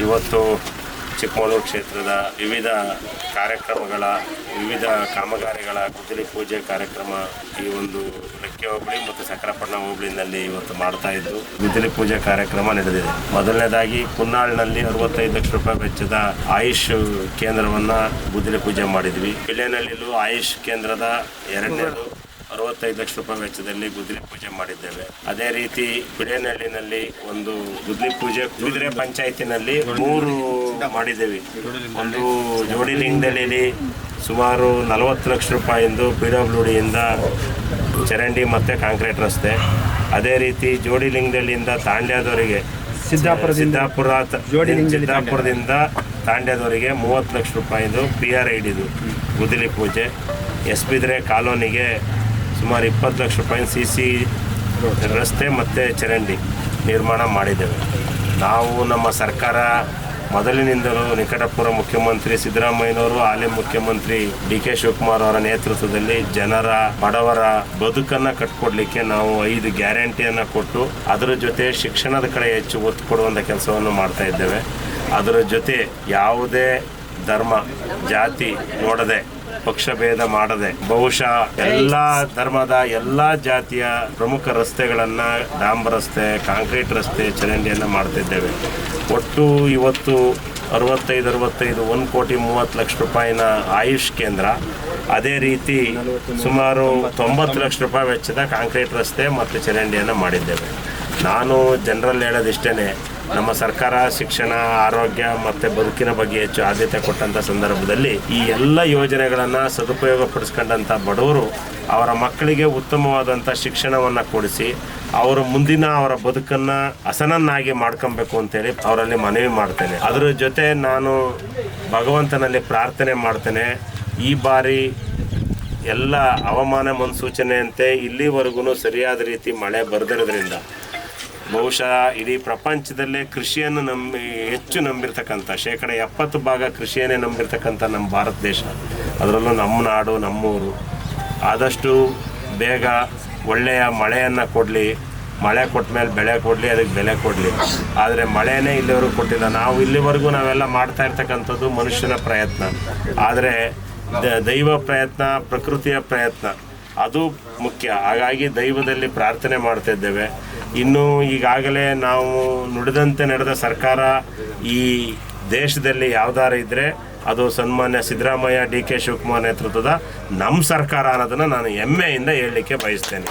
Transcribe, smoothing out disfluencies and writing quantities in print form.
ಇವತ್ತು ಚಿಕ್ಕಮಗಳೂರು ಕ್ಷೇತ್ರದ ವಿವಿಧ ಕಾರ್ಯಕ್ರಮಗಳ ವಿವಿಧ ಕಾಮಗಾರಿಗಳ ಗುದ್ದಲಿ ಪೂಜೆ ಕಾರ್ಯಕ್ರಮ ಈ ಒಂದು ಲೆಕ್ಕೆ ಹೋಬಳಿ ಮತ್ತು ಸಕರಪಟ್ಟಣ ಹೋಬಳಿನಲ್ಲಿ ಇವತ್ತು ಮಾಡ್ತಾ ಇದ್ದು ಗುದ್ದಲಿ ಪೂಜೆ ಕಾರ್ಯಕ್ರಮ ನಡೆದಿದೆ. ಮೊದಲನೇದಾಗಿ ಕುನ್ನಾಳ್ನಲ್ಲಿ 65 ಲಕ್ಷ ರೂಪಾಯಿ ವೆಚ್ಚದ ಆಯುಷ್ ಕೇಂದ್ರವನ್ನು ಗುದ್ದಲಿ ಪೂಜೆ ಮಾಡಿದ್ವಿ. ಪಿಳ್ಳೆನಹಳ್ಳಿಲೂ ಆಯುಷ್ ಕೇಂದ್ರದ ಎರಡನೇದು 65 ಲಕ್ಷ ರೂಪಾಯಿ ವೆಚ್ಚದಲ್ಲಿ ಗುದ್ದಲಿ ಪೂಜೆ ಮಾಡಿದ್ದೇವೆ. ಅದೇ ರೀತಿ ಪಿಡೇನಹಳ್ಳಿನಲ್ಲಿ ಒಂದು ಗುದ್ದಲಿ ಪೂಜೆ ಕುದುರೆ ಪಂಚಾಯತಿನಲ್ಲಿ 3 ಮಾಡಿದ್ದೇವೆ. ಒಂದು ಜೋಡಿಲಿಂಗದಲ್ಲಿ ಸುಮಾರು 40 ಲಕ್ಷ ರೂಪಾಯಿಂದು PWDಯಿಂದ ಚರಂಡಿ ಮತ್ತು ಕಾಂಕ್ರೀಟ್ ರಸ್ತೆ. ಅದೇ ರೀತಿ ಜೋಡಿಲಿಂಗದಲ್ಲಿಂದ ತಾಂಡ್ಯದವರೆಗೆ ಸಿದ್ದಾಪುರದಿಂದ ತಾಂಡ್ಯದವರೆಗೆ 30 ಲಕ್ಷ ರೂಪಾಯಿದು PRIDದು ಗುದ್ದಲಿ ಪೂಜೆ. ಬಿದ್ರೆ ಕಾಲೋನಿಗೆ ಸುಮಾರು 20 ಲಕ್ಷ ರೂಪಾಯಿ CC ರಸ್ತೆ ಮತ್ತು ಚರಂಡಿ ನಿರ್ಮಾಣ ಮಾಡಿದ್ದೇವೆ. ನಾವು ನಮ್ಮ ಸರ್ಕಾರ ಮೊದಲಿನಿಂದಲೂ ನಿಕಟಪೂರ್ವ ಮುಖ್ಯಮಂತ್ರಿ ಸಿದ್ದರಾಮಯ್ಯನವರು, ಹಾಲಿ ಮುಖ್ಯಮಂತ್ರಿ DK ಶಿವಕುಮಾರ್ ಅವರ ನೇತೃತ್ವದಲ್ಲಿ ಜನರ ಬಡವರ ಬದುಕನ್ನು ಕಟ್ಕೊಡ್ಲಿಕ್ಕೆ ನಾವು 5 ಗ್ಯಾರಂಟಿಯನ್ನು ಕೊಟ್ಟು ಅದರ ಜೊತೆ ಶಿಕ್ಷಣದ ಕಡೆ ಹೆಚ್ಚು ಒತ್ತು ಕೊಡುವಂಥ ಕೆಲಸವನ್ನು ಮಾಡ್ತಾ ಇದ್ದೇವೆ. ಅದರ ಜೊತೆ ಯಾವುದೇ ಧರ್ಮ ಜಾತಿ ನೋಡದೆ ಪಕ್ಷಭೇದ ಮಾಡದೆ ಬಹುಶಃ ಎಲ್ಲ ಧರ್ಮದ ಎಲ್ಲ ಜಾತಿಯ ಪ್ರಮುಖ ರಸ್ತೆಗಳನ್ನು ಡಾಂಬರ್ ರಸ್ತೆ, ಕಾಂಕ್ರೀಟ್ ರಸ್ತೆ, ಚರಂಡಿಯನ್ನು ಮಾಡ್ತಿದ್ದೇವೆ. ಒಟ್ಟು ಇವತ್ತು 65 1,30 ಲಕ್ಷ ರೂಪಾಯಿನ ಆಯುಷ್ ಕೇಂದ್ರ, ಅದೇ ರೀತಿ ಸುಮಾರು 90 ಲಕ್ಷ ರೂಪಾಯಿ ವೆಚ್ಚದ ಕಾಂಕ್ರೀಟ್ ರಸ್ತೆ ಮತ್ತು ಚರಂಡಿಯನ್ನು ಮಾಡಿದ್ದೇವೆ. ನಾನು ಜನರಲ್ಲಿ ಹೇಳೋದಿಷ್ಟೇ, ನಮ್ಮ ಸರ್ಕಾರ ಶಿಕ್ಷಣ, ಆರೋಗ್ಯ ಮತ್ತು ಬದುಕಿನ ಬಗ್ಗೆ ಹೆಚ್ಚು ಆದ್ಯತೆ ಕೊಟ್ಟಂಥ ಸಂದರ್ಭದಲ್ಲಿ ಈ ಎಲ್ಲ ಯೋಜನೆಗಳನ್ನು ಸದುಪಯೋಗ ಪಡಿಸ್ಕೊಂಡಂಥ ಬಡವರು ಅವರ ಮಕ್ಕಳಿಗೆ ಉತ್ತಮವಾದಂಥ ಶಿಕ್ಷಣವನ್ನು ಕೊಡಿಸಿ ಅವರ ಮುಂದಿನ ಅವರ ಬದುಕನ್ನು ಹಸನನ್ನಾಗಿ ಮಾಡ್ಕೊಬೇಕು ಅಂತೇಳಿ ಅವರಲ್ಲಿ ಮನವಿ ಮಾಡ್ತೇನೆ. ಅದರ ಜೊತೆ ನಾನು ಭಗವಂತನಲ್ಲಿ ಪ್ರಾರ್ಥನೆ ಮಾಡ್ತೇನೆ, ಈ ಬಾರಿ ಎಲ್ಲ ಹವಾಮಾನ ಮುನ್ಸೂಚನೆಯಂತೆ ಇಲ್ಲಿವರೆಗೂ ಸರಿಯಾದ ರೀತಿ ಮಳೆ ಬರದಿರೋದ್ರಿಂದ ಬಹುಶಃ ಇಡೀ ಪ್ರಪಂಚದಲ್ಲೇ ಕೃಷಿಯನ್ನು ಹೆಚ್ಚು ನಂಬಿರ್ತಕ್ಕಂಥ 70% ಕೃಷಿಯನ್ನೇ ನಂಬಿರ್ತಕ್ಕಂಥ ನಮ್ಮ ಭಾರತ ದೇಶ, ಅದರಲ್ಲೂ ನಮ್ಮ ನಾಡು, ನಮ್ಮೂರು ಆದಷ್ಟು ಬೇಗ ಒಳ್ಳೆಯ ಮಳೆಯನ್ನು ಕೊಡಲಿ. ಮಳೆ ಕೊಟ್ಟ ಮೇಲೆ ಬೆಳೆ ಕೊಡಲಿ, ಅದಕ್ಕೆ ಬೆಲೆ ಕೊಡಲಿ. ಆದರೆ ಮಳೆನೇ ಇಲ್ಲಿವರೆಗೂ ಕೊಟ್ಟಿಲ್ಲ. ಇಲ್ಲಿವರೆಗೂ ನಾವೆಲ್ಲ ಮಾಡ್ತಾ ಇರ್ತಕ್ಕಂಥದ್ದು ಮನುಷ್ಯನ ಪ್ರಯತ್ನ, ಆದರೆ ದೈವ ಪ್ರಯತ್ನ, ಪ್ರಕೃತಿಯ ಪ್ರಯತ್ನ ಅದು ಮುಖ್ಯ. ಹಾಗಾಗಿ ದೈವದಲ್ಲಿ ಪ್ರಾರ್ಥನೆ ಮಾಡ್ತಾ ಇದ್ದೇವೆ. ಇನ್ನು ಈಗಾಗಲೇ ನಾವು ನುಡಿದಂತೆ ನಡೆದ ಸರ್ಕಾರ ಈ ದೇಶದಲ್ಲಿ ಯಾವ್ದಾರು ಇದ್ದರೆ ಅದು ಸನ್ಮಾನ್ಯ ಸಿದ್ದರಾಮಯ್ಯ, DK ಶಿವಕುಮಾರ್ ನೇತೃತ್ವದ ನಮ್ಮ ಸರ್ಕಾರ ಅನ್ನೋದನ್ನು ನಾನು ಹೆಮ್ಮೆಯಿಂದ ಹೇಳಲಿಕ್ಕೆ ಬಯಸ್ತೇನೆ.